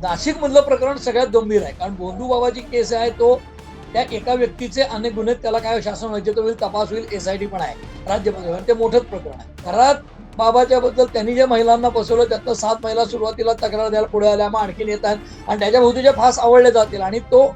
नाशिक मधलं प्रकरण सगळ्यात गंभीर आहे, कारण भोंदू बाबाची केस आहे तो त्या एका व्यक्तीचे अनेक गुन्हे, त्याला काय शासन व्हायचे तो होईल, तपास होईल, SIT पण आहे राज्य पातळीवर, ते मोठंच प्रकरण आहे. घरात बाबाच्या बद्दल त्यांनी ज्या महिलांना फसवलं त्यातनं 7 महिला सुरुवातीला तक्रार द्यायला पुढे आल्या, मग आणखीन येत आहेत आणि त्याच्या भोवतीचे फास आवडले जातील आणि तो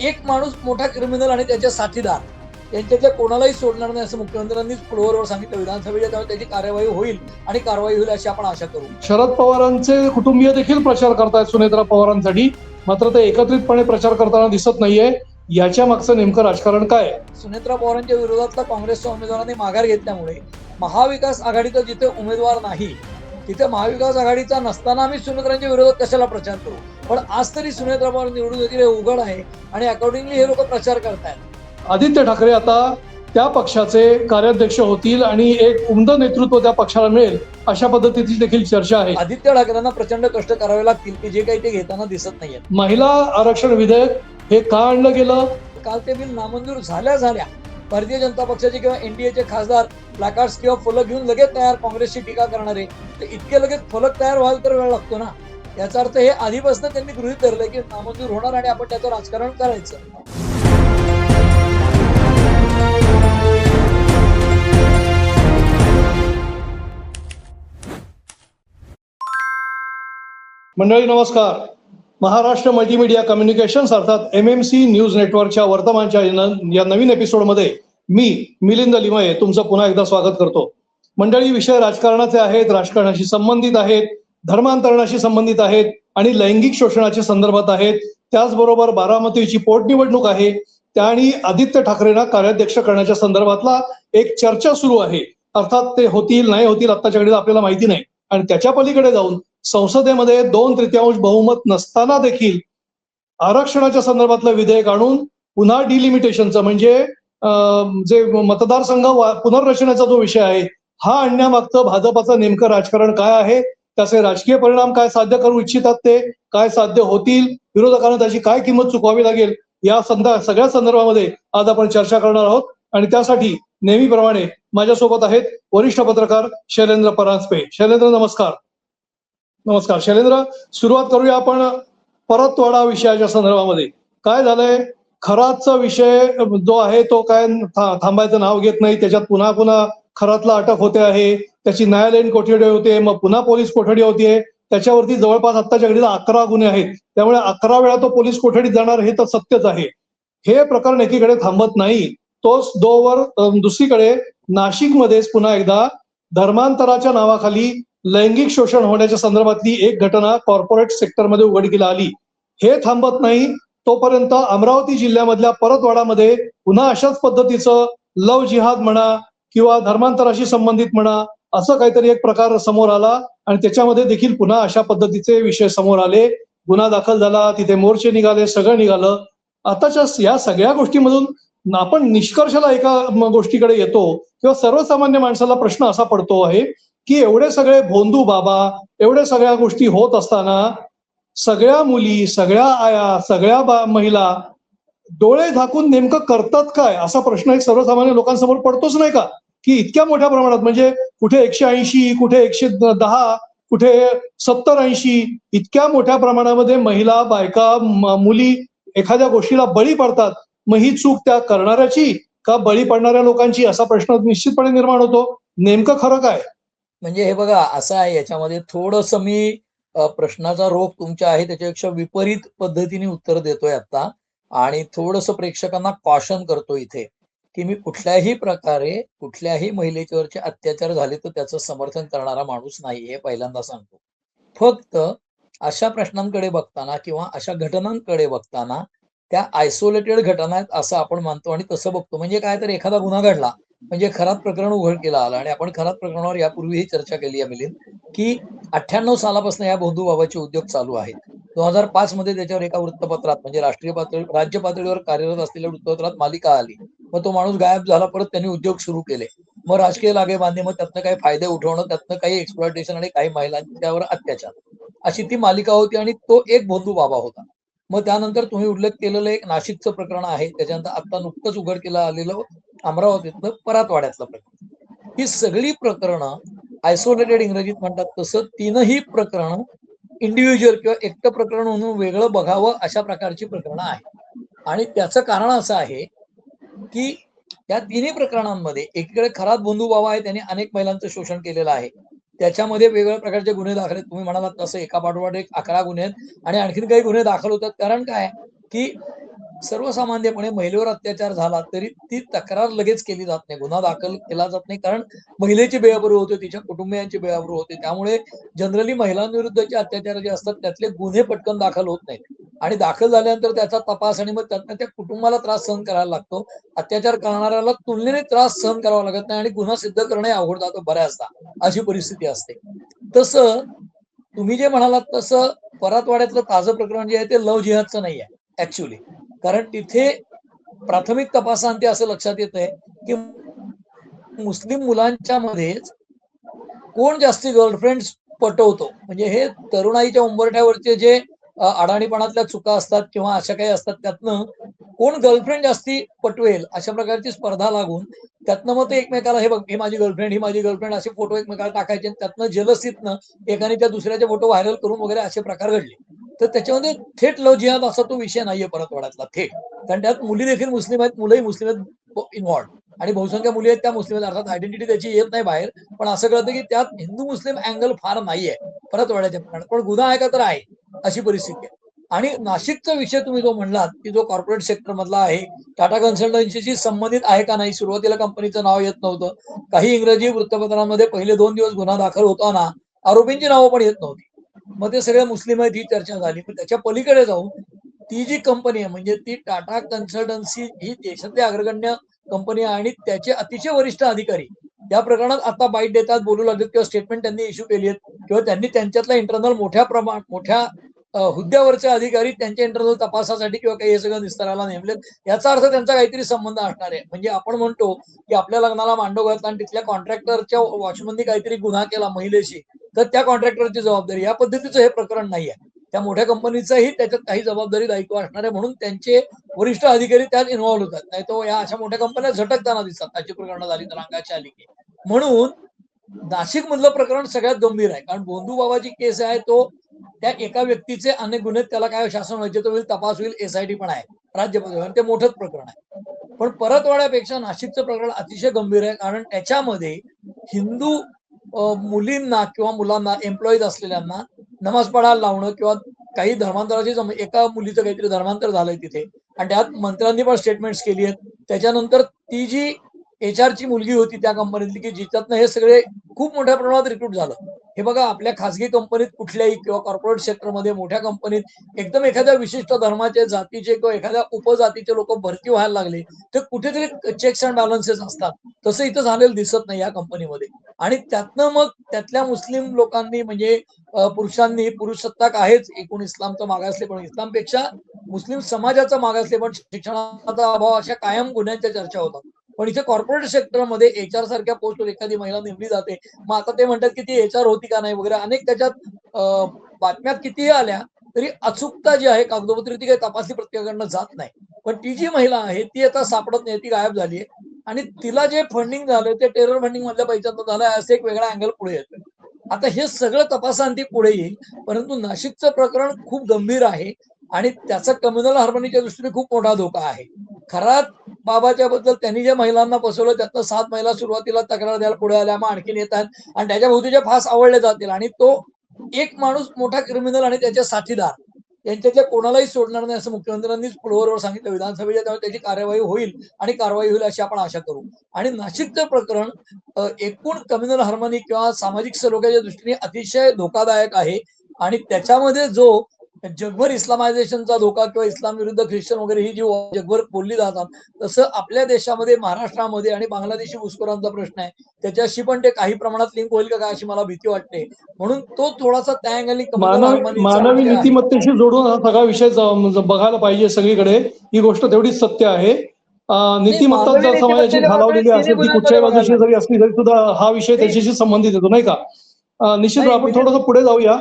एक माणूस मोठा क्रिमिनल आणि त्याचे साथीदार यांच्यातल्या कोणालाही सोडणार नाही असं मुख्यमंत्र्यांनीच फ्लोअरवर सांगितलं विधानसभेच्या, त्यामुळे त्याची कार्यवाही होईल आणि कारवाई होईल अशी आपण आशा करू. शरद पवारांचे कुटुंबीय देखील प्रचार करतायत सुनेत्रा पवारांसाठी, मात्र ते एकत्रितपणे प्रचार करताना दिसत नाहीये. याच्या मागचं नेमकं राजकारण काय? सुनेत्रा पवारांच्या विरोधातला काँग्रेसच्या उमेदवारांनी माघार घेतल्यामुळे महाविकास आघाडीचा जिथे उमेदवार नाही तिथे महाविकास आघाडीचा नसताना आम्ही सुनेत्रांच्या विरोधात कशाला प्रचार करू. पण आज तरी सुनेत्रा पवार निवडून येतील हे उघड आहे आणि अकॉर्डिंगली हे लोक प्रचार करतायत. आदित्य ठाकरे आता त्या पक्षाचे कार्याध्यक्ष होतील आणि एक उमद नेतृत्व त्या पक्षाला मिळेल अशा पद्धतीची देखील चर्चा आहे. आदित्य ठाकरेंना प्रचंड कष्ट करावे लागतील की जे काही ते घेताना दिसत नाहीये. महिला आरक्षण विधेयक हे का आणलं गेलं? काल ते बिल नामंजूर झाल्या भारतीय जनता पक्षाचे किंवा NDAचे खासदार प्लॅकार्ड्स किंवा फलक घेऊन लगेच तयार काँग्रेसची टीका करणारे, तर इतके लगेच फलक तयार व्हायला तर वेळ लागतो ना. याचा अर्थ हे आधीपासून त्यांनी गृहीत धरलंय की नामंजूर होणार आणि आपण त्याचं राजकारण करायचं. मंडळी नमस्कार. महाराष्ट्र मल्टीमीडिया कम्युनिकेशन्स अर्थात MMC न्यूज नेटवर्कच्या वर्तमानच्या या नवीन एपिसोडमध्ये मी मिलिंद लिमये तुमचं पुन्हा एकदा स्वागत करतो. मंडळी, विषय राजकारणाचे आहेत, राजकारणाशी संबंधित आहेत, धर्मांतरणाशी संबंधित आहेत आणि लैंगिक शोषणाच्या संदर्भात आहेत. त्याचबरोबर बारामतीची पोटनिवडणूक आहे आणि आदित्य ठाकरेंना कार्याध्यक्ष करण्याच्या संदर्भातला एक चर्चा सुरू आहे. अर्थात ते होतील नाही होतील आत्ताच्या घडीला आपल्याला माहिती नाही. आणि त्याच्या पलीकडे जाऊन संसदेमध्ये 2/3 बहुमत नसताना देखील आरक्षणाच्या संदर्भातलं विधेयक आणून पुन्हा डिलिमिटेशनचं म्हणजे जे मतदारसंघ पुनर्रचनेचा जो विषय आहे हा आणण्यामागचं भाजपाचं नेमकं राजकारण काय आहे, त्याचे राजकीय परिणाम काय साध्य करू इच्छितात, ते काय साध्य होतील, विरोधकांना त्याची काय किंमत चुकवावी लागेल, या सगळ्या संदर्भामध्ये आज आपण चर्चा करणार आहोत. आणि त्यासाठी नेहमीप्रमाणे माझ्यासोबत आहेत वरिष्ठ पत्रकार शैलेंद्र परांजपे. शैलेंद्र नमस्कार. नमस्कार शैलेंद्र, सुरुवात करूया आपण परतवाडा विषयाच्या संदर्भामध्ये. काय झालंय, खरातचा विषय जो आहे तो काय थांबायचं नाव घेत नाही. त्याच्यात पुन्हा पुन्हा खरातला अटक होते आहे, त्याची न्यायालयीन कोठडी होते, मग पुन्हा पोलीस कोठडी होतीये. त्याच्यावरती जवळपास आत्ताच्या घडीला 11 गुन्हे आहेत. त्यामुळे 11 वेळा तो पोलीस कोठडीत जाणार हे तर सत्यच आहे. हे प्रकरण एकीकडे थांबत नाही. तोच दुसरीकडे नाशिकमध्येच पुन्हा एकदा धर्मांतराच्या नावाखाली लैंगिक शोषण होण्याच्या संदर्भातली एक घटना कॉर्पोरेट सेक्टरमध्ये उघडकीला आली. हे थांबत नाही तोपर्यंत अमरावती जिल्ह्यामधल्या परतवाडामध्ये पुन्हा अशाच पद्धतीचं लव जिहाद म्हणा किंवा धर्मांतराशी संबंधित म्हणा असं काहीतरी एक प्रकार समोर आला आणि त्याच्यामध्ये देखील पुन्हा अशा पद्धतीचे विषय समोर आले. गुन्हा दाखल झाला, तिथे मोर्चे निघाले, सगळं निघालं. आताच्या या सगळ्या गोष्टीमधून आपण निष्कर्षाला एका गोष्टीकडे येतो किंवा सर्वसामान्य माणसाला प्रश्न असा पडतो आहे की एवढे सगळे भोंदू बाबा, एवढे सगळ्या गोष्टी होत असताना सगळ्या मुली, सगळ्या आया, सगळ्या महिला डोळे झाकून नेमकं करतात काय, असा प्रश्न एक सर्वसामान्य लोकांसमोर पडतोच नाही का? की इतक्या मोठ्या प्रमाणात म्हणजे कुठे 180, कुठे 110, कुठे 70-80 इतक्या मोठ्या प्रमाणामध्ये महिला, बायका, मुली एखाद्या गोष्टीला बळी पडतात. मग ही चूक त्या करणाऱ्याची का बळी पडणाऱ्या लोकांची, असा प्रश्न निश्चितपणे निर्माण होतो. नेमकं खरं काय? म्हणजे हे बघा असं आहे, याच्यामध्ये थोडंसं मी प्रश्नाचा रोख तुमच्या आहे त्याच्यापेक्षा विपरीत पद्धतीने उत्तर देतोय आता आणि थोडंसं प्रेक्षकांना कॉशन करतो इथे की मी कुठल्याही प्रकारे कुठल्याही महिलेच्यावरचे अत्याचार झाले तर त्याचं समर्थन करणारा माणूस नाही, हे पहिल्यांदा सांगतो. फक्त अशा प्रश्नांकडे बघताना किंवा अशा घटनांकडे बघताना त्या आयसोलेटेड घटना आहेत असं आपण मानतो आणि तसं बघतो. म्हणजे काय, तर एखादा गुन्हा घडला म्हणजे खरात प्रकरण उघडकीला आलं आणि आपण खरात प्रकरणावर यापूर्वीही चर्चा केली आहे मिलिंद, की 98 सालापासून या भोंदू बाबाचे उद्योग चालू आहेत. 2005 मध्ये त्याच्यावर एका वृत्तपत्रात म्हणजे राष्ट्रीय पातळी राज्य पातळीवर कार्यरत असलेल्या वृत्तपत्रात मालिका आली. मग तो माणूस गायब झाला, परत त्यांनी उद्योग सुरू केले, मग राजकीय लागेबांधे, मग त्यातनं काही फायदे उठवणं, त्यातनं काही एक्सप्लॉयटेशन आणि काही महिलांच्यावर अत्याचार, अशी ती मालिका होती आणि तो एक भोंदू बाबा होता. मग त्यानंतर तुम्ही उल्लेख केलेलं एक नाशिकचं प्रकरण आहे, त्याच्यानंतर आता नुकतंच उघडकीला आलेलं अमरावतीतलं परतवाड्यातलं प्रकरण. ही सगळी प्रकरणं आयसोलेटेड इंग्रजीत म्हणतात तसं तीनही प्रकरणं इंडिव्हिज्युअल किंवा एकटं प्रकरण म्हणून वेगळं बघावं अशा प्रकारची प्रकरणं आहेत. आणि त्याचं कारण असं आहे की या तिन्ही प्रकरणांमध्ये एकीकडे खरात बंधुभाव आहे, त्यांनी अनेक महिलांचं शोषण केलेलं आहे. त्याच्यामध्ये वेगवेगळ्या प्रकारचे गुन्हे दाखल आहेत. तुम्ही म्हणालात तसं एका पाठोपाठ एक 11 गुन्हे आहेत आणि आणखीन काही गुन्हे दाखल होतात. कारण काय की सर्वसामान्यपणे महिलेवर अत्याचार झाला तरी ती तक्रार लगेच केली जात नाही, गुन्हा दाखल केला जात नाही, कारण महिलेची बेअब्रू होते, तिच्या कुटुंबियांची बेअब्रू होते. त्यामुळे जनरली महिलांविरुद्धचे अत्याचार जे असतात त्यातले गुन्हे पटकन दाखल होत नाहीत आणि दाखल झाल्यानंतर त्याचा तपास आणि मग त्यातनं त्या कुटुंबाला त्रास सहन करायला लागतो. अत्याचार करणाऱ्याला तुलनेने त्रास सहन करावा लागत नाही आणि गुन्हा सिद्ध करणं अवघड जातं बऱ्याचदा, अशी परिस्थिती असते. तसं तुम्ही जे म्हणालात तसं परतवाड्यातलं ताजं प्रकरण जे आहे ते लव्ह जिहादचं नाही आहे ऍक्च्युली. कारण तिथे प्राथमिक तपासांती असं लक्षात येत आहे की मुस्लिम मुलांच्या मध्येच कोण जास्ती गर्लफ्रेंड पटवतो, म्हणजे हे तरुणाईच्या उंबरठ्यावरचे जे अडाणीपणातल्या चुका असतात किंवा अशा काही असतात त्यातनं कोण गर्लफ्रेंड जास्ती पटवेल अशा प्रकारची स्पर्धा लागून त्यातनं मग ते एकमेकाला हे बघ ही माझी गर्लफ्रेंड ही माझी गर्लफ्रेंड असे फोटो एकमेकाला टाकायचे आणि त्यातनं जलसीतनं एकाने त्या दुसऱ्याचे फोटो व्हायरल करून वगैरे असे प्रकार घडले. तर त्याच्यामध्ये थेट लव्ह जिहाद असा तो विषय नाहीये परतवाड्यातला थेट, कारण त्यात मुली देखील मुस्लिम आहेत, मुलंही मुस्लिम आहेत इन्व्हॉल्ड आणि बहुसंख्य मुली आहेत त्या मुस्लिम आहेत, अर्थात आयडेंटिटी त्याची येत नाही बाहेर. पण असं कळतं की त्यात हिंदू मुस्लिम अँगल फार नाहीये परतवाड्याच्या प्रकरणात, पण गुन्हा आहे का तर आहे, अशी परिस्थिती आहे. आणि नाशिकचा विषय तुम्ही जो म्हणलात की जो कॉर्पोरेट सेक्टर मधला आहे, टाटा कन्सल्टन्सीशी संबंधित आहे का नाही, सुरुवातीला कंपनीचं नाव येत नव्हतं. काही इंग्रजी वृत्तपत्रांमध्ये पहिले 2 दिवस गुन्हा दाखल होताना आरोपींची नावं पण येत नव्हती. मग ते सगळे मुस्लिम आहेत ही चर्चा झाली. पण त्याच्या पलीकडे जाऊन ती जी कंपनी आहे म्हणजे ती टाटा कन्सल्टन्सी ही देशातली अग्रगण्य कंपनी आहे आणि त्याचे अतिशय वरिष्ठ अधिकारी या प्रकरणात आता बाईट देतात, बोलू लागतात किंवा स्टेटमेंट त्यांनी इश्यू केली आहेत किंवा त्यांनी त्यांच्यातल्या इंटरनल मोठ्या हुद्द्यावरचे अधिकारी त्यांच्या इंटरनल तपासासाठी किंवा काही हे सगळं निस्तारायला नेमलेत. याचा अर्थ त्यांचा काहीतरी संबंध असणार आहे. म्हणजे आपण म्हणतो की आपल्या लग्नाला मांडव घातला आणि तिथल्या कॉन्ट्रॅक्टरच्या वॉचमननी काहीतरी गुन्हा केला महिलेशी, तर त्या कॉन्ट्रॅक्टरची जबाबदारी, या पद्धतीचं हे प्रकरण नाही आहे. त्या मोठ्या कंपनीचाही त्याच्यात काही जबाबदारी दायित्व असणार आहे, म्हणून त्यांचे वरिष्ठ अधिकारी त्यात इन्व्हॉल्व्ह होतात. नाही तो या अशा मोठ्या कंपन्या झटकताना दिसतात अशी प्रकरणं झाली तर अंगाची आली की. म्हणून नाशिक मधलं प्रकरण सगळ्यात गंभीर आहे, कारण बोंधू केस आहे तो त्या एका व्यक्तीचे अनेक गुन्हे, त्याला काय शासन व्हायचे होईल, तपास होईल, एसआयटी पण आहे राज्य पातळीवर, ते मोठंच प्रकरण आहे. पण परतवाड्यापेक्षा नाशिकचं प्रकरण अतिशय गंभीर आहे, कारण त्याच्यामध्ये हिंदू मुलींना किंवा मुलांना एम्प्लॉईज असलेल्यांना नमाज पडायला लावणं किंवा काही धर्मांतराची एका मुलीचं काहीतरी धर्मांतर झालंय तिथे आणि त्यात मंत्र्यांनी पण स्टेटमेंट्स केली आहेत. त्याच्यानंतर ती जी HR ची मुलगी होती त्या कंपनीतली की जिच्यातनं हे सगळे खूप मोठ्या प्रमाणात रिक्रूट झालं. हे बघा आपल्या खासगी कंपनीत कुठल्याही किंवा कॉर्पोरेट सेक्टरमध्ये मोठ्या कंपनीत एकदम एखाद्या विशिष्ट धर्माचे जातीचे किंवा एखाद्या उपजातीचे लोक भरती व्हायला लागले तर कुठेतरी चेक्स अँड बॅलन्सेस असतात. तसं इथं झालेलं दिसत नाही या कंपनीमध्ये. आणि त्यातनं मग त्यातल्या मुस्लिम लोकांनी म्हणजे पुरुषांनी, पुरुष सत्ताक आहेच एकूण इस्लामचं मागासले, पण इस्लामपेक्षा मुस्लिम समाजाचा मागासले पण शिक्षणाचा अभाव, अशा कायम गुन्ह्यांच्या चर्चा होतात. पण इथे कॉर्पोरेट सेक्टरमध्ये HR सारख्या पोस्टवर एखादी महिला नेमली जाते. मग आता ते म्हणतात की ती HR होती का नाही वगैरे अनेक त्याच्यात बातम्यात कितीही आल्या तरी अचूकता जी आहे कागदोपत्री ती काही तपासली प्रत्येकाकडनं जात नाही. पण ती जी महिला आहे ती आता सापडत नाही, ती गायब झाली आहे आणि तिला जे फंडिंग झालं ते टेरर फंडिंग मधल्या पैशांचं झालं, असं एक वेगळा अँगल पुढे येतोय. आता हे सगळं तपासांती पुढे येईल, परंतु नाशिकचं प्रकरण खूप गंभीर आहे आणि त्याचा कम्युनल हार्मनीच्या दृष्टीने खूप मोठा धोका आहे. खरात बाबाच्या बद्दल त्यांनी ज्या महिलांना फसवलं त्यातनं 7 महिला सुरुवातीला तक्रार द्यायला पुढे आल्या, मग आणखीन येत आहेत आणि त्याच्या भोवतीचे फास आवडले जातील आणि तो एक माणूस मोठा क्रिमिनल आणि त्याचे साथीदार यांच्यातल्या कोणालाही सोडणार नाही असं मुख्यमंत्र्यांनीच फ्लोअरवर सांगितलं विधानसभेच्या, त्यामुळे त्याची कार्यवाही होईल आणि कारवाई होईल अशी आपण आशा करू. आणि नाशिकचं प्रकरण एकूण कम्युनल हार्मनी किंवा सामाजिक सलोख्याच्या दृष्टीने अतिशय धोकादायक आहे आणि त्याच्यामध्ये जो जगभर इस्लामायझेशनचा धोका किंवा इस्लाम विरुद्ध ख्रिश्चन वगैरे ही जी जगभर बोलली जातात, तसं आपल्या देशामध्ये महाराष्ट्रामध्ये आणि बांगलादेशी घुसखोरांचा प्रश्न आहे त्याच्याशी पण ते काही प्रमाणात लिंक होईल का काय अशी मला भीती वाटते. म्हणून तो थोडासा त्या अँगलनी कम्युनल हार्मनीचा मानवी विषय आहे. नीतिमत्तेशी जोडून हा सगळा विषय बघायला पाहिजे सगळीकडे. ही गोष्ट तेवढीच सत्य आहे. नाही, नीतिमत्ता मानवी जर समाजाची नीतिमत्तेच्या बाबतीत खालावलेली तिन्ही असेल ती गुन्ह्यांमध्ये कुठच्याही बघायला बाजूची लागेल. जरी असली तरी सुद्धा हा विषय नाही त्याच्याशी संबंधित येतो नाही का. निश्चित नाही आपण मिलिंद, थोडंसं पुढे जाऊया.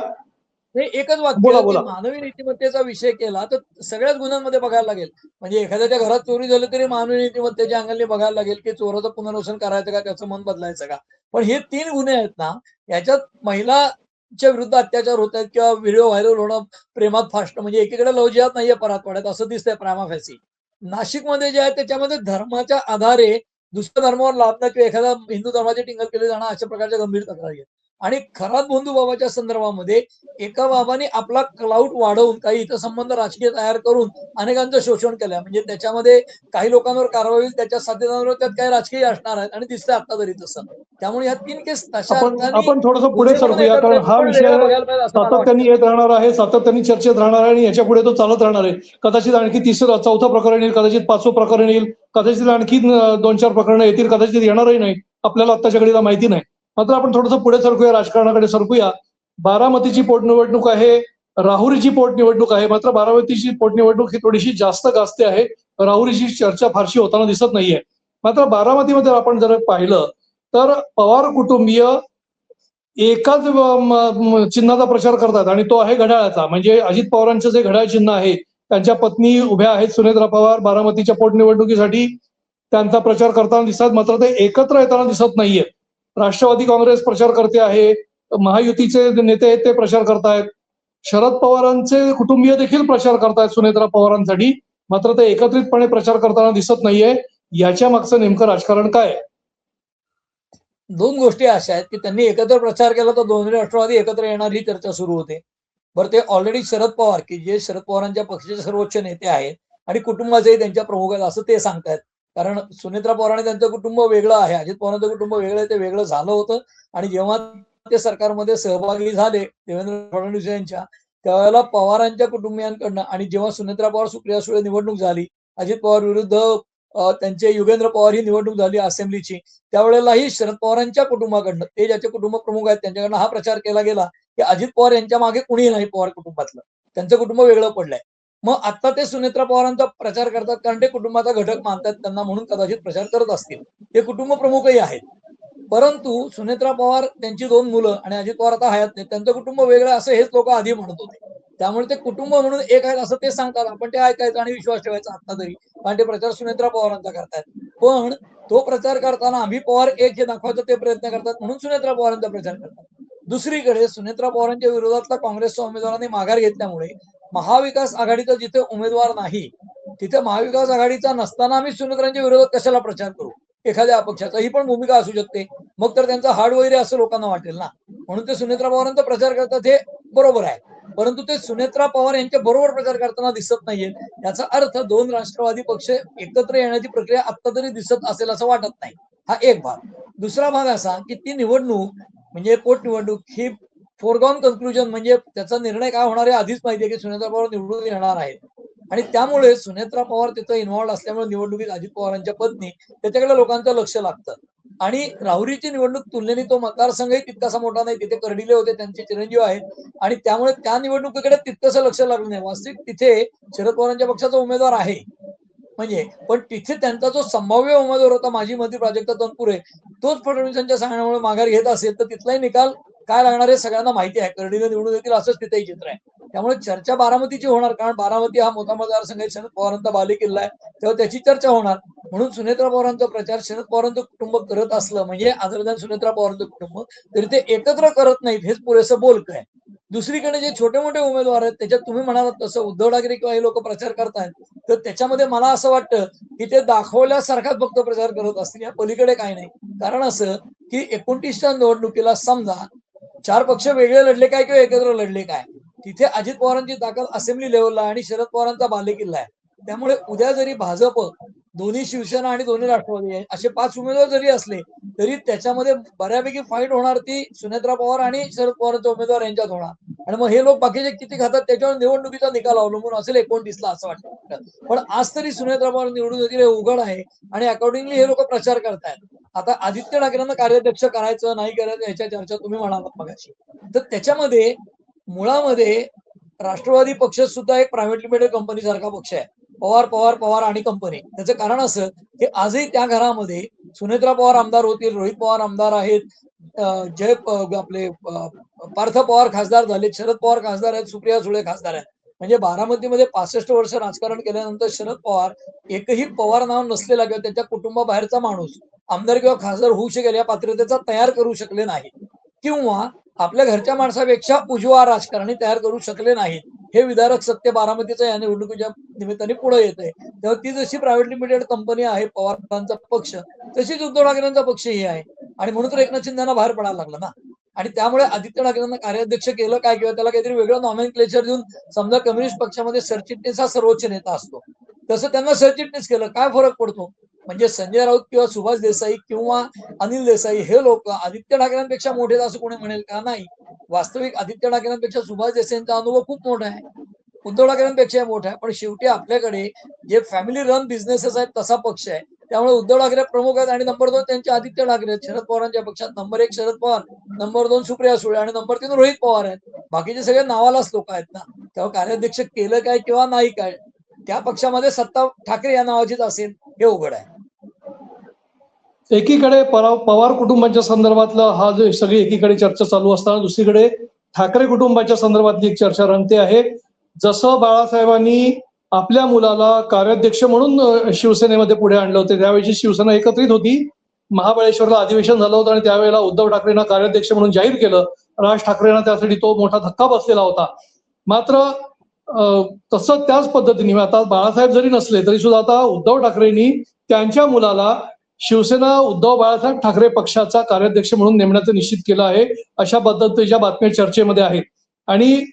नाही एकच बोला वाक्य की बोला. मानवी नीतिमत्तेचा विषय केला तर सगळ्याच गुन्ह्यांमध्ये बघायला लागेल. म्हणजे एखाद्याच्या घरात चोरी झाली तरी मानवी नीतिमत्तेच्या अंगाने बघायला लागेल की चोराचं पुनर्वसन करायचं का, त्याचं मन बदलायचं का. पण हे 3 गुन्हे आहेत ना, याच्यात महिला च्या विरुद्ध अत्याचार होत आहेत किंवा व्हिडिओ व्हायरल होणं, प्रेमात फासणं, म्हणजे एकीकडे लव्ह जिहाद नाहीये परातवाड्यात असं दिसतंय प्रायमा फेसी. नाशिकमध्ये जे आहे त्याच्यामध्ये धर्माच्या आधारे दुसऱ्या धर्मावर लादणं किंवा एखाद्या हिंदू धर्माची टिंगल केली जाणं अशा प्रकारच्या गंभीर तक्रारी आहेत. आणि खरात बंधू बाबाच्या संदर्भामध्ये एका बाबाने आपला क्लाउड वाढवून काही हितसंबंध राजकीय तयार करून अनेकांचं शोषण केलं. म्हणजे त्याच्यामध्ये काही लोकांवर कारवाई होईल, त्याच्या साथीदारांवर त्यात काही राजकीय असणार आहेत आणि दिसतंय आता तरी तसं. त्यामुळे ह्या 3 केस तशा आपण अर्थाने आपण थोडंसं पुढे दोन्ही म्हणून सरकूया, एकत्र कारण आहेत, हा पण विषय वेगळा बघायला पाहिजे असं मला सातत्याने वाटतं. येत राहणार आहे, सातत्याने चर्चेत राहणार आहे आणि याच्या पुढे तो चालत राहणार आहे. कदाचित आणखी तिसरं चौथं प्रकरण येईल, कदाचित 5वं प्रकरण येईल, कदाचित आणखी 2-4 प्रकरणं येतील, कदाचित येणारही नाही. आपल्याला आत्ताच्या घडीला माहिती नाही. मात्र आपण थोडंसं पुढे सरकूया, राजकारणाकडे सरकूया. बारामतीची पोटनिवडणूक आहे, राहुरीची पोटनिवडणूक आहे. मात्र बारामतीची पोटनिवडणूक ही थोडीशी जास्त गाजते आहे. राहुरीची चर्चा फारशी होताना दिसत नाहीये. मात्र बारामतीमध्ये आपण जर पाहिलं तर पवार कुटुंबीय एकाच चिन्हाचा प्रचार करतात आणि तो आहे घड्याळाचा. म्हणजे अजित पवारांचं जे घड्याळ चिन्ह आहे, त्यांच्या पत्नी उभ्या आहेत सुनेत्रा पवार बारामतीच्या पोटनिवडणुकीसाठी. त्यांचा प्रचार करताना दिसतात, मात्र ते एकत्र येताना दिसत नाहीये. राष्ट्रवादी काँग्रेस प्रचार करते आहे, महायुतीचे नेते आहेत ते प्रचार करतायत, शरद पवारांचे कुटुंबीय देखील प्रचार करतायत सुनेत्रा पवारांसाठी. मात्र ते एकत्रितपणे प्रचार करताना दिसत नाहीये. याच्या मागचं नेमकं राजकारण काय आहे? 2 गोष्टी अशा आहेत, की त्यांनी एकत्र प्रचार केला तर दोन्ही राष्ट्रवादी एकत्र येणार ही चर्चा सुरू होते. बरं, ते ऑलरेडी शरद पवार, की जे शरद पवारांच्या पक्षाचे सर्वोच्च नेते आहेत आणि कुटुंबाचेही त्यांच्या प्रमुख आहेत असं ते सांगतायत. कारण सुनेत्रा पवार आणि त्यांचं कुटुंब वेगळं आहे, अजित पवारांचं कुटुंब वेगळं आहे, ते वेगळं झालं होतं. आणि जेव्हा ते सरकारमध्ये सहभागी झाले देवेंद्र फडणवीस यांच्या, त्यावेळेला पवारांच्या कुटुंबियांकडनं, आणि जेव्हा सुनेत्रा पवार सुप्रिया सुळे निवडणूक झाली, अजित पवार विरुद्ध त्यांचे युगेंद्र पवार ही निवडणूक झाली असेंब्लीची, त्यावेळेलाही शरद पवारांच्या कुटुंबाकडनं, ते ज्याचे कुटुंब प्रमुख आहेत त्यांच्याकडनं हा प्रचार केला गेला की अजित पवार यांच्या मागे कुणीही नाही पवार कुटुंबातलं, त्यांचं कुटुंब वेगळं पडलंय. मग आता ते सुनेत्रा पवारांचा प्रचार करतात कारण ते कुटुंबाचा घटक मानतात त्यांना, म्हणून कदाचित प्रचार करत असतील. ते कुटुंब प्रमुखही आहेत. परंतु सुनेत्रा पवार, त्यांची 2 मुलं आणि अजित पवार आता हयात नाही, त्यांचं कुटुंब वेगळं असं हेच लोक आधी म्हणत होते. त्यामुळे ते कुटुंब म्हणून एक आहेत असं ते सांगतात. आपण ते ऐकायचं आणि विश्वास ठेवायचा आता तरी, कारण ते प्रचार सुनेत्रा पवारांचा करतायत. पण तो प्रचार करताना आम्ही पवार एक हे दाखवायचा ते प्रयत्न करतात, म्हणून सुनेत्रा पवारांचा प्रचार करतात. दुसरीकडे सुनेत्रा पवारांच्या विरोधातला काँग्रेसच्या उमेदवारांनी माघार घेतल्यामुळे महाविकास आघाडीचा जिथे उमेदवार नाही, तिथे महाविकास आघाडीचा नसताना आम्ही सुनेत्रांच्या विरोधात कशाला प्रचार करू, एखाद्या अपक्षाचा, ही पण भूमिका असू शकते. मग तर त्यांचा हाड वैरी असं लोकांना वाटेल ना. म्हणून ते सुनेत्रा पवारांचा प्रचार करतात, हे बरोबर आहे. परंतु ते सुनेत्रा पवार यांच्या बरोबर प्रचार करताना दिसत नाहीये. याचा अर्थ 2 राष्ट्रवादी पक्ष एकत्र येण्याची प्रक्रिया आता तरी दिसत असेल असं वाटत नाही. हा एक भाग. दुसरा भाग असा की ती निवडणूक म्हणजे पोटनिवडणूक ही फोरगॉन कन्क्लुजन, म्हणजे त्याचा निर्णय काय होणार आहे आधीच माहिती आहे की सुनेत्रा पवार निवडून येणार आहेत. आणि त्यामुळे सुनेत्रा पवार तिथं इन्व्हॉल्ड असल्यामुळे निवडणुकीत अजित पवारांच्या पत्नी, त्याच्याकडे लोकांचं लक्ष लागतं. आणि राहुरीची निवडणूक तुलनेने तो मतदारसंघही तितकासा मोठा नाही, तिथे कर्डिले होते, त्यांचे चिरंजीव आहेत, आणि त्यामुळे त्या निवडणुकीकडे तितकंसं लक्ष लागलं नाही. वास्तविक तिथे शरद पवारांच्या पक्षाचा उमेदवार आहे, म्हणजे पण तिथे त्यांचा जो संभाव्य उमेदवार होता माजी मंत्री प्राजक्ता तनपुरे, तोच फडणवीसांच्या सांगण्यामुळे माघार घेत असेल तर तिथलाही निकाल काय लागणार आहे सगळ्यांना माहिती आहे. कर्डिले निवडून येतील असंच तिथेही चित्र आहे. त्यामुळे चर्चा बारामतीची होणार, कारण बारामती हा मोठा मतदारसंघ आहे, शरद पवारांचा बालेकिल्ला आहे, तेव्हा त्याची चर्चा होणार. म्हणून सुनेत्रा पवारांचा प्रचार शरद पवारांचं कुटुंब करत असलं, म्हणजे अदर दॅन सुनेत्रा पवारांचं कुटुंब, तरी ते एकत्र करत नाहीत हेच पुरेसं बोलकं आहे. दुसरीकडे जे छोटे मोठे उमेदवार आहेत त्याच्यात तुम्ही म्हणालात तसं उद्धव ठाकरे किंवा हे लोक प्रचार करतायत, तर त्याच्यामध्ये मला असं वाटतं की ते दाखवल्यासारखाच फक्त प्रचार करत असतील, या पलीकडे काही नाही. कारण असं की 29च्या निवडणुकीला समजा 4 पक्ष वेगळे लढले काय किंवा एकत्र लढले काय, तिथे अजित पवारांची ताकद असेंब्ली लेव्हलला आणि शरद पवारांचा बालेकिल्ला आहे. त्यामुळे उद्या जरी भाजप, दोन्ही शिवसेना आणि दोन्ही राष्ट्रवादी असे 5 उमेदवार जरी असले, तरी त्याच्यामध्ये बऱ्यापैकी फाईट होणार ती सुनेत्रा पवार आणि शरद पवारांचे उमेदवार यांच्यात होणार. आणि मग हे लोक बाकीचे किती खातात त्याच्यावर निवडणुकीचा निकाल अवलंबून असेल 29ला असं वाटतं. पण आज तरी सुनेत्रा पवार निवडून येतील हे उघड आहे, आणि अकॉर्डिंगली हे लोक प्रचार करतायत. आता आदित्य ठाकरेंना कार्याध्यक्ष करायचं नाही करायचं ह्याच्या चर्चा तुम्ही म्हणालात मगाशी, तर त्याच्यामध्ये मुळामध्ये राष्ट्रवादी पक्ष सुद्धा एक प्रायव्हेट लिमिटेड कंपनी सारखा पक्ष आहे. पवार पवार पवार आणि कंपनी. त्याचं कारण असं की आजही त्या घरामध्ये सुनेत्रा पवार आमदार होतील, रोहित पवार आमदार आहेत, आपले पार्थ पवार खासदार झाले, शरद पवार खासदार आहेत, सुप्रिया सुळे खासदार आहेत. म्हणजे बारामतीमध्ये 65 वर्ष राजकारण केल्यानंतर शरद पवार, एकही पवार नाव नसलेला किंवा त्यांच्या कुटुंबाबाहेरचा माणूस आमदार किंवा खासदार होऊ शकेल या पात्रतेचा तयार करू शकले नाही. किंवा आपल्या घरच्या माणसापेक्षा उजवा राजकारणी तयार करू शकले नाहीत. हे विदारक सत्य बारामतीचं या निवडणुकीच्या निमित्ताने पुढे येतंय. तेव्हा ती जशी प्रायव्हेट लिमिटेड कंपनी आहे पवारांचा पक्ष, तशीच उद्धव ठाकरेंचा पक्षही आहे. आणि म्हणून तर एकनाथ शिंदेना बाहेर पडायला लागलं ना. आणि त्यामुळे आदित्य ठाकरेंना कार्याध्यक्ष केलं काय किंवा त्याला काहीतरी वेगळं नॉमेनक्लेचर देऊन, समजा कम्युनिस्ट पक्षामध्ये सरचिटणीस हा सर्वोच्च नेता असतो, तसं त्यांना सरचिटणीस केलं. काय फरक पडतो? म्हणजे संजय राऊत किंवा सुभाष देसाई किंवा अनिल देसाई हे लोक आदित्य ठाकरेंपेक्षा मोठे असं कोणी म्हणेल का? नाही. वास्तविक आदित्य ठाकरेंपेक्षा सुभाष देसाईंचा अनुभव खूप मोठा आहे, उद्धव ठाकरेंपेक्षा मोठा आहे. पण शेवटी आपल्याकडे जे फॅमिली रन बिझनेसेस आहेत तसा पक्ष आहे. त्यामुळे उद्धव ठाकरे प्रमुख आहेत आणि नंबर 2 त्यांचे आदित्य ठाकरे आहेत. शरद पवारांच्या पक्षात नंबर 1 शरद पवार, नंबर 2 सुप्रिया सुळे आणि नंबर 3 रोहित पवार आहेत. बाकीचे सगळे नावालाच लोक आहेत ना. तेव्हा कार्याध्यक्ष केलं काय किंवा नाही काय, त्या पक्षामध्ये सत्ता ठाकरे या नावाचीच असेल हे उघड आहे. एकीकडे पवार कुटुंबाच्या संदर्भातला हा जो सगळी एकीकडे चर्चा चालू असताना दुसरीकडे ठाकरे कुटुंबाच्या संदर्भातली एक चर्चा रंगते आहे. जसं बाळासाहेबांनी आपल्या मुलाला कार्याध्यक्ष म्हणून शिवसेनेमध्ये पुढे आणलं होते, त्यावेळी शिवसेना एकत्रित होती. महाबळेश्वरला अधिवेशन झालं होतं आणि त्यावेळेला उद्धव ठाकरेंना कार्याध्यक्ष म्हणून जाहीर केलं. राज ठाकरेंना त्यासाठी तो मोठा धक्का बसलेला होता. मात्र तसं त्याच पद्धतीने आता बाळासाहेब जरी नसले तरी सुद्धा आता उद्धव ठाकरेंनी त्यांच्या मुलाला शिवसेना उद्धव बाळासाहेब ठाकरे पक्षाचा कार्याध्यक्ष म्हणून नेमण्याचं निश्चित केलं आहे. अशा पद्धतीच्या बातम्या चर्चेमध्ये आहेत आणि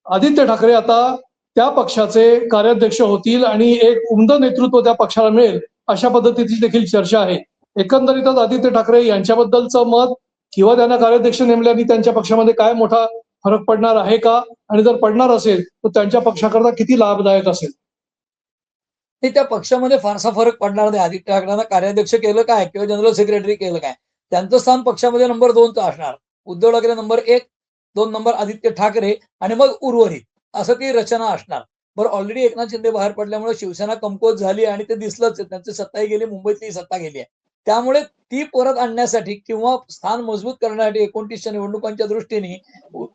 आदित्य ठाकरे आता त्या पक्षाचे कार्याध्यक्ष होतील आणि एक उमदं नेतृत्व त्या पक्षाला मिळेल अशा पद्धतीची देखील चर्चा आहे. एकंदरीतच आदित्य ठाकरे यांच्याबद्दलचं मत किंवा त्यांना कार्याध्यक्ष नेमल्याने त्यांच्या पक्षामध्ये काय मोठा फरक पडणार आहे का, आणि जर पडणार असेल तर त्यांच्या पक्षाकरता किती लाभदायक असेल? ते त्या पक्षामध्ये फारसा फरक पडणार नाही. आदित्य ठाकरेंना कार्याध्यक्ष केलं काय किंवा जनरल सेक्रेटरी केलं काय, त्यांचं स्थान पक्षामध्ये नंबर 2चं असणार. उद्धव ठाकरे नंबर 1, 2 नंबर आदित्य ठाकरे आणि मग उर्वरित असं ती रचना असणार. बरं, ऑलरेडी एकनाथ शिंदे बाहेर पडल्यामुळे शिवसेना कमकुवत झाली आणि ते दिसलंच आहे. त्यांची सत्ताही गेली, मुंबईतली सत्ता गेली आहे. त्यामुळे ती परत आणण्यासाठी किंवा स्थान मजबूत करण्यासाठी 29च्या निवडणुकांच्या दृष्टीने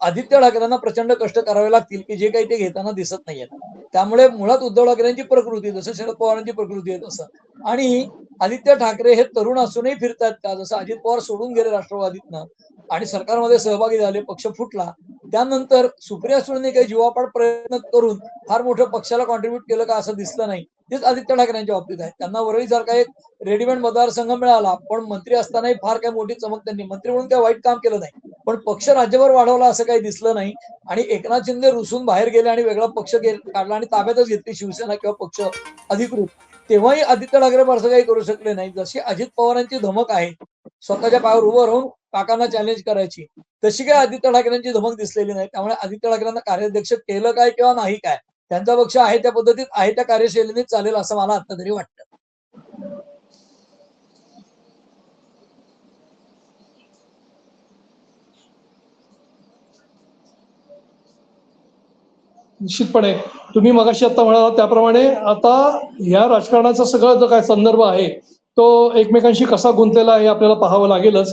आदित्य ठाकरेंना प्रचंड कष्ट करावे लागतील की जे काही ते घेताना दिसत नाहीयेत. त्यामुळे मुळात उद्धव ठाकरेंची प्रकृती जसं शरद पवारांची प्रकृती आहे तसं, आणि आदित्य ठाकरे हे तरुण असूनही फिरतात का? जसं अजित पवार सोडून गेले राष्ट्रवादीतनं आणि सरकारमध्ये सहभागी झाले, पक्ष फुटला. त्यानंतर सुप्रिया सुळेंनी काही जीवापाड प्रयत्न करून फार मोठं पक्षाला कॉन्ट्रीब्युट केलं का असं दिसलं नाही. तेच आदित्य ठाकरेंच्या बाबतीत आहे. त्यांना वरळीसारखा एक रेडीमेड मतदारसंघ मिळाला, पण मंत्री असतानाही फार काही मोठी चमक त्यांनी मंत्री म्हणून काही वाईट काम केलं नाही, पण पक्ष राज्यभर वाढवला असं काही दिसलं नाही. आणि एकनाथ शिंदे रुसून बाहेर गेले आणि वेगळा पक्ष काढला आणि ताब्यातच घेतली शिवसेना किंवा पक्ष अधिकृत. तेव्हाही आदित्य ठाकरे फारसं काही करू शकले नाही. जशी अजित पवारांची धमक आहे स्वतःच्या पायावर उभं राहून काकांना चॅलेंज करायची, तशी काय आदित्य ठाकरेंची धमक दिसलेली नाही. त्यामुळे आदित्य ठाकरेंना कार्याध्यक्ष केलं काय किंवा नाही काय, त्यांचा पक्ष आहे त्या पद्धतीत आहे त्या कार्यशैलीने चालेल असं मला आता तरी वाटतं. निश्चितपणे तुम्ही मगाशी आता म्हणाला त्याप्रमाणे आता या राजकारणाचा सगळा जो काय संदर्भ आहे तो एकमेकांशी कसा गुंतलेला आहे आपल्याला पाहावं लागेलच.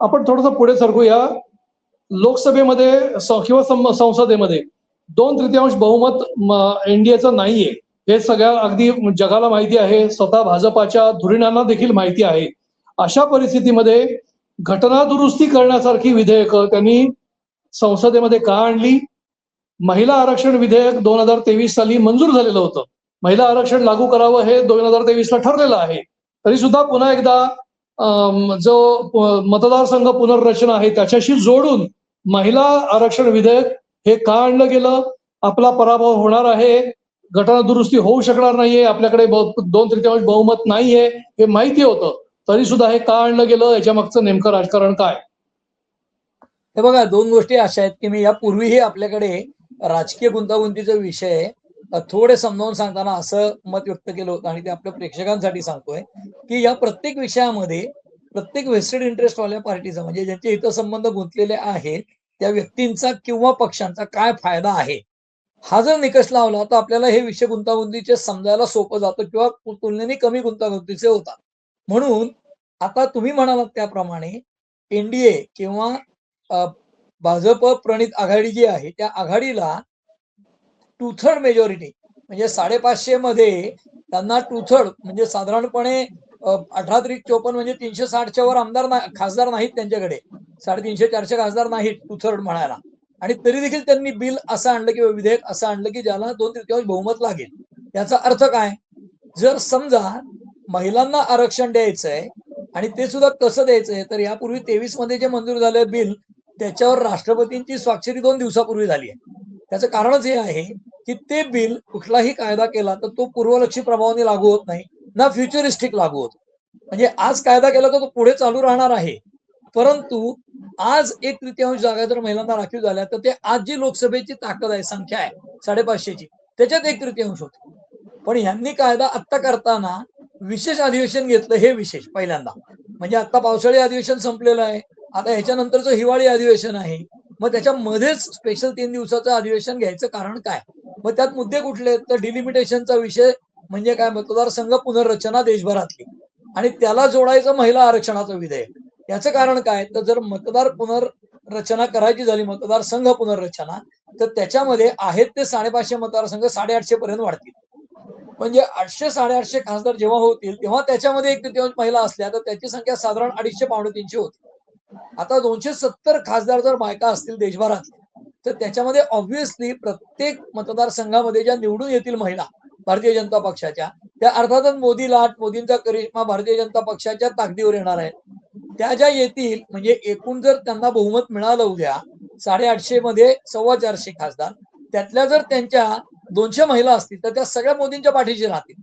आपण थोडंसं पुढे सरकूया. लोकसभेमध्ये किंवा संसदेमध्ये 2/3 बहुमत एनडीएचं नाहीये, हे सगळ्या अगदी जगाला माहिती आहे, स्वतः भाजपाच्या धुरीणांना देखील माहिती आहे. अशा परिस्थितीमध्ये घटना दुरुस्ती करण्यासारखी विधेयकं त्यांनी संसदेमध्ये का आणली? महिला आरक्षण विधेयक 2023 साली मंजूर झालेलं होतं. महिला आरक्षण लागू करावं हे 2023 ला ठरलेलं आहे. तरी सुद्धा पुन्हा एकदा जो मतदारसंघ पुनर्रचना आहे त्याच्याशी जोडून महिला आरक्षण विधेयक हे का आणलं गेलं? आपला पराभव होणार आहे, घटना दुरुस्ती होऊ शकणार नाहीये, आपल्याकडे 2/3 बहुमत नाहीये हे माहिती होतं, तरी सुद्धा हे का आणलं गेलं? याच्या मागचं नेमकं राजकारण काय? हे बघा, 2 गोष्टी अशा आहेत की मी यापूर्वीही आपल्याकडे राजकीय गुंतागुंतीचा विषय थोडे समजावून सांगताना असं मत व्यक्त केलं होतं आणि ते आपल्या प्रेक्षकांसाठी सांगतोय की या प्रत्येक विषयामध्ये प्रत्येक वेस्टेड इंटरेस्ट वाल्या पार्टीचा म्हणजे ज्यांचे हितसंबंध गुंतलेले आहेत त्या व्यक्तींचा किंवा पक्षांचा काय फायदा आहे, हा जर निकष लावला तर आपल्याला हे विषय गुंतागुंतीचे समजायला सोपं जातं किंवा तुलनेने कमी गुंतागुंतीचे होतात. म्हणून आता तुम्ही म्हणालात त्याप्रमाणे एनडीए किंवा भाजप प्रणित आघाडी जी आहे त्या आघाडीला 2/3 मेजॉरिटी म्हणजे 550 मध्ये त्यांना 2/3 म्हणजे साधारणपणे 18 त्रिक 54 म्हणजे 360च्या वर खासदार नाहीत त्यांच्याकडे. 350-400 खासदार नाहीत 2/3 म्हणायला. आणि तरी देखील त्यांनी बिल असं आणलं किंवा विधेयक असं आणलं की ज्याला 2/3 बहुमत लागेल. याचा अर्थ काय? जर समजा महिलांना आरक्षण द्यायचंय आणि ते सुद्धा कसं द्यायचंय, तर यापूर्वी 23 मध्ये जे मंजूर झालं बिल, त्याच्यावर राष्ट्रपतींची स्वाक्षरी 2 दिवसापूर्वी झाली आहे. त्याचं कारणच हे आहे की ते बिल कुठलाही कायदा केला तर तो पूर्वलक्षी प्रभावाने लागू होत नाही, ना फ्युचरिस्टिक लागू होत. म्हणजे आज कायदा केला तर तो पुढे चालू राहणार आहे. परंतु आज 1/3 जागा जर महिलांना राखीव झाल्या तर ते आज जी लोकसभेची ताकद आहे, संख्या आहे 550ची, त्याच्यात 1/3 होते. पण यांनी कायदा आत्ता करताना विशेष अधिवेशन घेतलं, हे विशेष पहिल्यांदा. म्हणजे आता पावसाळी अधिवेशन संपलेलं आहे, आता ह्याच्यानंतरचं हिवाळी अधिवेशन आहे. मग त्याच्यामध्येच स्पेशल 3 दिवसाचं अधिवेशन घ्यायचं कारण काय? मग त्यात मुद्दे कुठले आहेत? तर डिलिमिटेशनचा विषय म्हणजे काय, मतदारसंघ पुनर्रचना देशभरातली, आणि त्याला जोडायचं महिला आरक्षणाचं विधेयक. याचं कारण काय? तर जर मतदार पुनर्रचना करायची झाली, मतदारसंघ पुनर्रचना, तर त्याच्यामध्ये आहेत ते 550 मतदारसंघ 850 पर्यंत वाढतील. म्हणजे 800-850 खासदार जेव्हा होतील तेव्हा त्याच्यामध्ये 1/3 महिला असल्या तर त्याची संख्या साधारण 250-300 होती. आता 270 खासदार जर बायका असतील देशभरात, तर त्याच्यामध्ये ऑब्व्हियसली प्रत्येक मतदारसंघामध्ये ज्या निवडून येतील महिला भारतीय जनता पक्षाच्या, त्या अर्थातच मोदी लाट, मोदींचा करिश्मा भारतीय जनता पक्षाच्या ताकदीवर येणार आहे. त्या ज्या येतील, म्हणजे एकूण जर त्यांना बहुमत मिळालं उद्या 850 मध्ये 425 खासदार, त्यातल्या जर त्यांच्या 200 महिला असतील तर त्या सगळ्या मोदींच्या पाठीशी राहतील.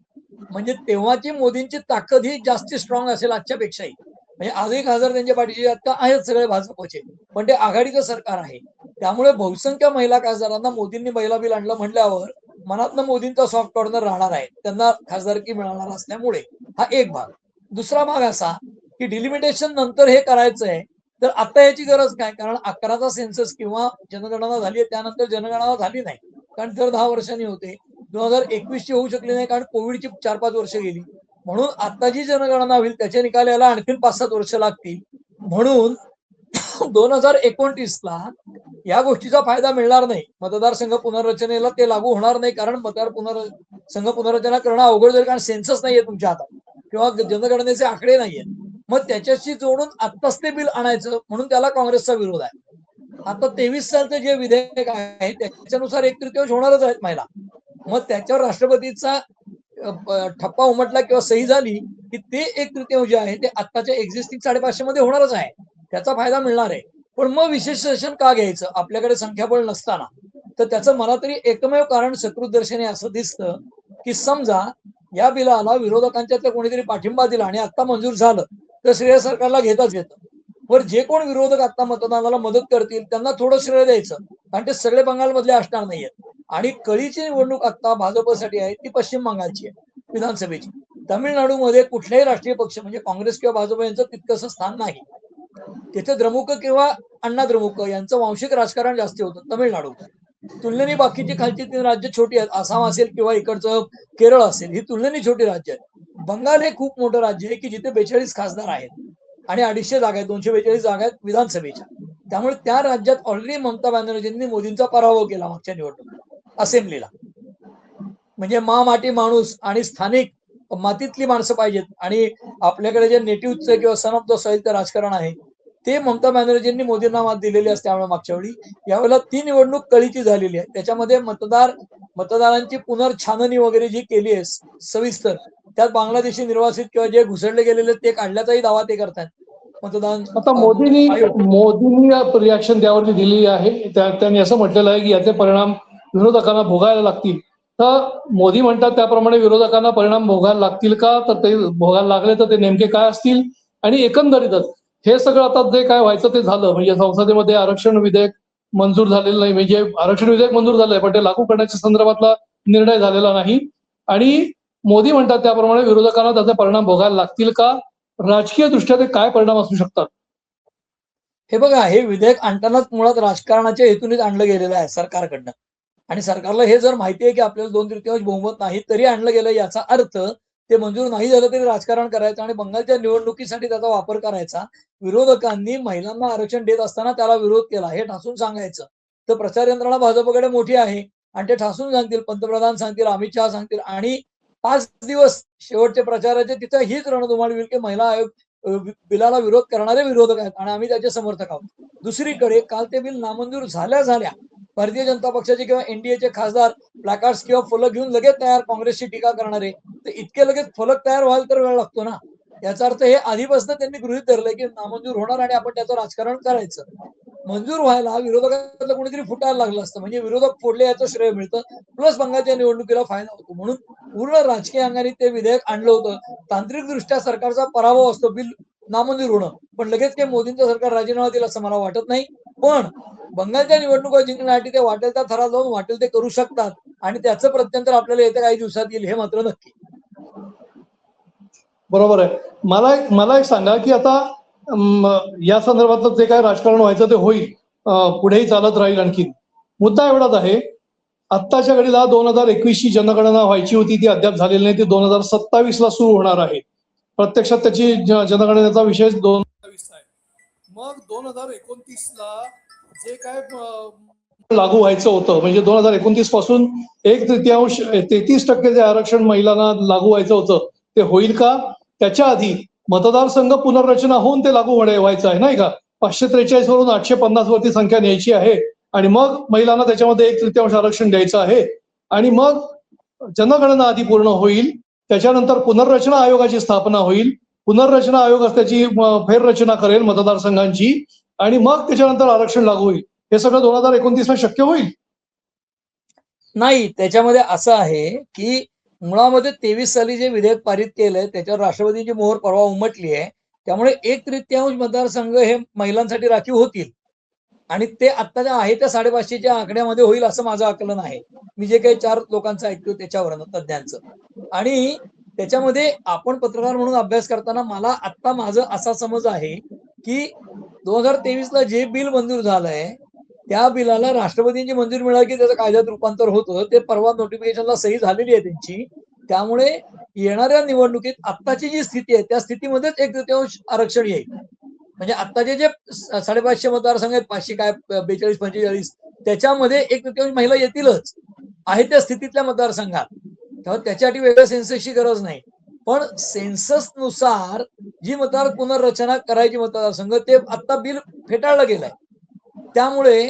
म्हणजे तेव्हाची मोदींची ताकद ही जास्त स्ट्रॉंग असेल आजच्या पेक्षाही. म्हणजे आजही खासदार त्यांच्या पाठीशी आता आहेत सगळे भाजपचे, पण ते आघाडीचं सरकार आहे. त्यामुळे बहुसंख्य महिला खासदारांना मोदींनी महिला बिल आणलं म्हटल्यावर मनातनं मोदींचा सॉफ्ट कॉर्नर राहणार आहे, त्यांना खासदारकी मिळणार असल्यामुळे. हा एक भाग. दुसरा भाग असा की डिलिमिटेशन नंतर हे करायचं आहे, तर आता याची गरज काय? कारण 11चा सेन्सस किंवा जनगणना झाली आहे, त्यानंतर जनगणना झाली नाही, कारण दर 10 वर्षांनी होते. 2021 ची होऊ शकली नाही कारण कोविडची 4-5 वर्ष गेली. म्हणून आता जी जनगणना होईल त्याचे निकाल यायला आणखी 5-7 वर्ष लागतील. म्हणून 2029ला या गोष्टीचा फायदा मिळणार नाही. मतदारसंघ पुनर्रचनेला ते लागू होणार नाही, कारण संघ पुनर्रचना करणं अवघड जाईल, कारण सेन्सस नाहीये तुमच्या हातात किंवा जनगणनेचे आकडे नाहीयेत. मग त्याच्याशी जोडून आत्ताच ते बिल आणायचं, म्हणून त्याला काँग्रेसचा विरोध आहे. आता 23 सालचं जे विधेयक आहे त्याच्यानुसार 1/3 होणारच आहेत महिला. मग त्याच्यावर राष्ट्रपतीचा ठप्पा उमटला किंवा सही झाली की ते 1/3 जे आहे ते आत्ताच्या एक्झिस्टिंग 550 मध्ये होणारच आहे. त्याचा फायदा मिळणार आहे. पण मग विशेष सेशन का घ्यायचं आपल्याकडे संख्याबळ नसताना? तर त्याचं मला तरी एकमेव कारण सकृतदर्शनी असं दिसतं की समजा या बिलाला विरोधकांच्यातलं कोणीतरी पाठिंबा दिला आणि आता मंजूर झालं तर श्रेय सरकारला घेतच येतं. वर जे कोण विरोधक आता मतदानाला मदत करतील त्यांना थोडं श्रेय द्यायचं, कारण ते सगळे बंगालमधले असणार नाहीयेत. आणि कळीची निवडणूक आता भाजपसाठी आहे ती पश्चिम बंगालची आहे, विधानसभेची. तामिळनाडूमध्ये कुठल्याही राष्ट्रीय पक्ष म्हणजे काँग्रेस किंवा भाजप यांचं तितकंसं स्थान नाही. तिथे द्रमुक किंवा अण्णा द्रमुक यांचं वांशिक राजकारण जास्त होतं तमिळनाडू. तुलनेने बाकीची खालची 3 राज्य छोटी आहेत, आसाम असेल किंवा इकडचं केरळ असेल, ही तुलनेने छोटी राज्य आहेत. बंगाल हे खूप मोठं राज्य आहे की जिथे 42 खासदार आहेत आणि 250 जागा आहेत, 242 जागा आहेत विधानसभेच्या. त्यामुळे त्या राज्यात ऑलरेडी ममता बॅनर्जींनी मोदींचा पराभव केला मागच्या निवडणुकीत असेंब्लीला. म्हणजे माती माणूस आणि स्थानिक मातीतली माणसं पाहिजेत, आणि आपल्याकडे जे नेटिव्हचं किंवा सन ऑफ द सॉइलचं राजकारण आहे ते ममता बॅनर्जींनी मोदींना मात दिलेली असते. त्यामुळे मागच्या वेळी यावेळेला ती निवडणूक कळीची झालेली आहे. त्याच्यामध्ये मतदारांची पुनर्छाननी वगैरे जी केली आहे सविस्तर, त्यात बांगलादेशी निर्वासित किंवा जे घुसडले गेलेले ते काढल्याचाही दावा ते करतात. मतदान आता आयोग मोदींनी रिॲक्शन त्यावरती दिलेली आहे. त्यांनी असं म्हटलेलं आहे की याचे परिणाम विरोधकांना भोगायला लागतील. तर मोदी म्हणतात त्याप्रमाणे विरोधकांना परिणाम भोगायला लागतील का? तर ते भोगायला लागले तर ते नेमके काय असतील? आणि एकंदरीतच हे सगळं आता जे काय व्हायचं ते झालं. म्हणजे संसदेमध्ये आरक्षण विधेयक मंजूर झालेलं नाही, म्हणजे आरक्षण विधेयक मंजूर झालंय पण ते लागू करण्याच्या संदर्भातला निर्णय झालेला नाही. आणि मोदी म्हणतात त्याप्रमाणे विरोधकांना त्याचे परिणाम भोगायला लागतील का? राजकीय दृष्ट्या ते काय परिणाम असू शकतात? हे बघा, हे विधेयक आणतानाच मुळात राजकारणाच्या हेतूनेच आणलं गेलेलं आहे सरकारकडनं. आणि सरकारला हे जर माहिती आहे की आपल्याला 2/3 बहुमत नाही तरी आणलं गेलं, याचा अर्थ ते मंजूर नाही झालं तरी राजकारण करायचं आणि बंगालच्या निवडणुकीसाठी त्याचा वापर करायचा. विरोधकांनी महिलांना आरक्षण देत असताना त्याला विरोध केला हे ठासून सांगायचं. तर प्रचार यंत्रणा भाजपकडे मोठी आहे आणि ते ठासून सांगतील, पंतप्रधान सांगतील, अमित शहा सांगतील, आणि 5 दिवस शेवटचे प्रचाराचे तिथं हीच रणधुमाळी होईल की महिला आयोग बिलाला विरोध करणारे विरोधक आहेत आणि आम्ही त्याचे समर्थक आहोत. दुसरीकडे काल ते बिल नामंजूर झाल्या भारतीय जनता पक्षाचे किंवा एनडीएचे खासदार प्लॅकार्ड्स किंवा फलक घेऊन लगेच तयार काँग्रेसची टीका करणारे, तर इतके लगेच फलक तयार व्हायला तर वेळ लागतो ना. याचा अर्थ हे आधीपासून त्यांनी गृहीत धरलंय की नामंजूर होणार आणि आपण त्याचं राजकारण करायचं. मंजूर व्हायला विरोधकातलं कोणीतरी फुटायला लागलं असतं, म्हणजे विरोधक फोडले याचं श्रेय मिळतं, प्लस बंगालच्या निवडणुकीला फायदा होतो. म्हणून पूर्ण राजकीय अंगाने ते विधेयक आणलं होतं. तांत्रिकदृष्ट्या सरकारचा पराभव असतो बिल नामंजूर होणं, पण लगेच काही मोदींचं सरकार राजीनामा दिला असं मला वाटत नाही. पण बंगालच्या निवडणुका जिंकण्यासाठी ते वाटेल त्या थरात जाऊन वाटेल ते करू शकतात आणि त्याचं प्रत्यंतर आपल्याला येत्या काही दिवसात येईल, हे मात्र नक्की. बरोबर आहे. मला एक सांगा की आता या संदर्भातलं जे काय राजकारण व्हायचं ते होईल, पुढेही चालत राहील. आणखी मुद्दा एवढाच आहे, आत्ताच्या घडीला 2021 ची जनगणना व्हायची होती, ती अद्याप झालेली नाही. ती 2027 ला सुरू होणार आहे. प्रत्यक्षात त्याची जनगणनेचा विषय 2027 आहे. मग 2029 ला जे काय लागू व्हायचं होतं, म्हणजे 2029 पासून 1/3 33% जे आरक्षण महिलांना लागू व्हायचं होतं ते होईल का? त्याच्या आधी मतदारसंघ पुनर्रचना होऊन ते लागू व्हायचं आहे, नाही का? 543 वरून 850 वरती संख्या न्यायची आहे आणि मग महिलांना त्याच्यामध्ये 1/3 आरक्षण द्यायचं आहे आणि मग जनगणना आधी पूर्ण होईल. त्याच्यानंतर पुनर्रचना आयोगाची स्थापना होईल. पुनर्रचना आयोग त्याची फेररचना करेल मतदारसंघांची आणि मग त्याच्यानंतर आरक्षण लागू होईल. हे सगळं 2029 ला शक्य होईल? नाही, त्याच्यामध्ये असं आहे की मुळामध्ये 23 साली जे विधेयक पारित केलंय त्याच्यावर राष्ट्रपतींची मोहर परवा उमटली आहे. त्यामुळे 1/3 मतदारसंघ हे महिलांसाठी राखीव होतील आणि ते आत्ताच्या आहे त्या 550च्या आकड्यामध्ये होईल असं माझं आकलन आहे. मी जे काही 4 लोकांचं ऐकतो त्याच्यावर तज्ज्ञांचं. आणि त्याच्यामध्ये आपण पत्रकार म्हणून अभ्यास करताना मला आत्ता माझं असा समज आहे की 2023 ला जे बिल मंजूर झालंय त्या बिलाला राष्ट्रपतींची मंजुरी मिळाली की त्याचं कायद्यात रूपांतर होतं. ते परवा नोटिफिकेशनला सही झालेली आहे त्यांची. त्यामुळे येणाऱ्या निवडणुकीत आत्ताची जी स्थिती आहे त्या स्थितीमध्येच 1/3 आरक्षण येईल. म्हणजे आत्ताचे जे 550 मतदारसंघ आहेत, 500 काय 42-45, त्याच्यामध्ये 1/3 महिला येतीलच, आहे त्या स्थितीतल्या मतदारसंघात. तेव्हा त्याच्यासाठी वेगळ्या सेन्ससची गरज नाही. पण सेन्सस नुसार जी मतदार पुनर्रचना करायची मतदारसंघ ते आता बिल फेटाळलं गेलंय. त्यामुळे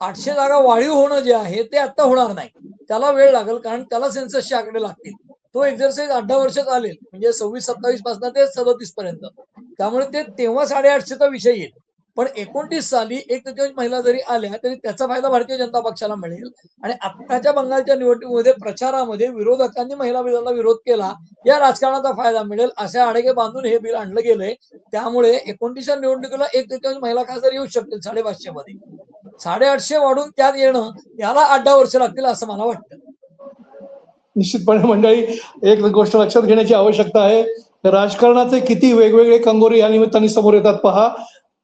800 जागा वाढीव होणं जे आहे ते आता होणार नाही. त्याला वेळ लागेल, कारण त्याला सेन्ससचे आकडे लागतील. तो एक्झरसाइज 8-10 वर्ष चालेल, म्हणजे 26-27 पासून ते 37 पर्यंत. त्यामुळे ते तेव्हा 850चा विषय येईल. पण 29 साली 1/3 महिला जरी आल्या तरी त्याचा फायदा भारतीय जनता पक्षाला मिळेल. आणि आत्ताच्या बंगालच्या निवडणुकीमध्ये प्रचारामध्ये विरोधकांनी महिला बिलाला विरोध केला, या राजकारणाचा फायदा मिळेल असे आडगे बांधून हे बिल आणलं गेलंय. त्यामुळे 29च्या निवडणुकीला 1/3 महिला खासदार येऊ शकतील 550 मध्ये. 850 वाढून त्यात येणं याला 8-10 वर्ष लागतील असं मला वाटतं. निश्चितपणे मंडळी, एक गोष्ट लक्षात घेण्याची आवश्यकता आहे, राजकारणाचे किती वेगवेगळे कंगोरे या निमित्ताने समोर येतात पहा.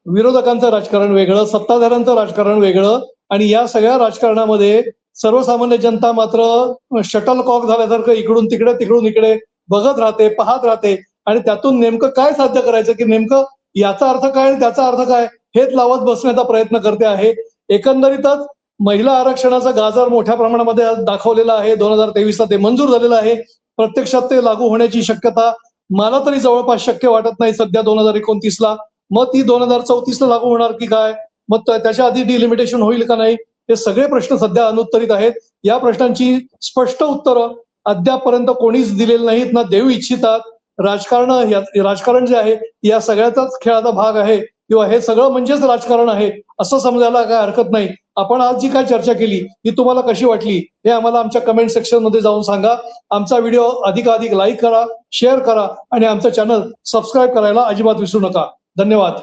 विरोधकांचं राजकारण वेगळं, सत्ताधाऱ्यांचं राजकारण वेगळं आणि या सगळ्या राजकारणामध्ये सर्वसामान्य जनता मात्र शटल कॉक झाल्यासारखं इकडून तिकडे बघत राहते, पाहत राहते आणि त्यातून नेमकं काय साध्य करायचं, की नेमकं याचा अर्थ काय आणि त्याचा अर्थ काय हेच लावत बसण्याचा प्रयत्न करते आहे. एकंदरीतच महिला आरक्षणाचा गाजर मोठ्या प्रमाणामध्ये दाखवलेला आहे. 2023 ला ते मंजूर झालेलं आहे. प्रत्यक्षात ते लागू होण्याची शक्यता मला तरी जवळपास शक्य वाटत नाही सध्या 2029 ला. मग ती 2034 ला लागू होणार की काय, मग त्याच्या आधी डिलिमिटेशन होईल का नाही, हे सगळे प्रश्न सध्या अनुत्तरित आहेत. या प्रश्नांची स्पष्ट उत्तरं अद्यापपर्यंत कोणीच दिलेली नाहीत, ना देऊ इच्छितात. राजकारण जे आहे या सगळ्याचाच खेळाचा भाग आहे किंवा हे सगळं म्हणजेच राजकारण आहे असं समजायला काय हरकत नाही. आपण आज जी काय चर्चा केली ही तुम्हाला कशी वाटली हे आम्हाला आमच्या कमेंट सेक्शन मध्ये जाऊन सांगा. आमचा व्हिडिओ अधिकाधिक लाईक करा, शेअर करा आणि आमचं चॅनल सबस्क्राईब करायला अजिबात विसरू नका. धन्यवाद.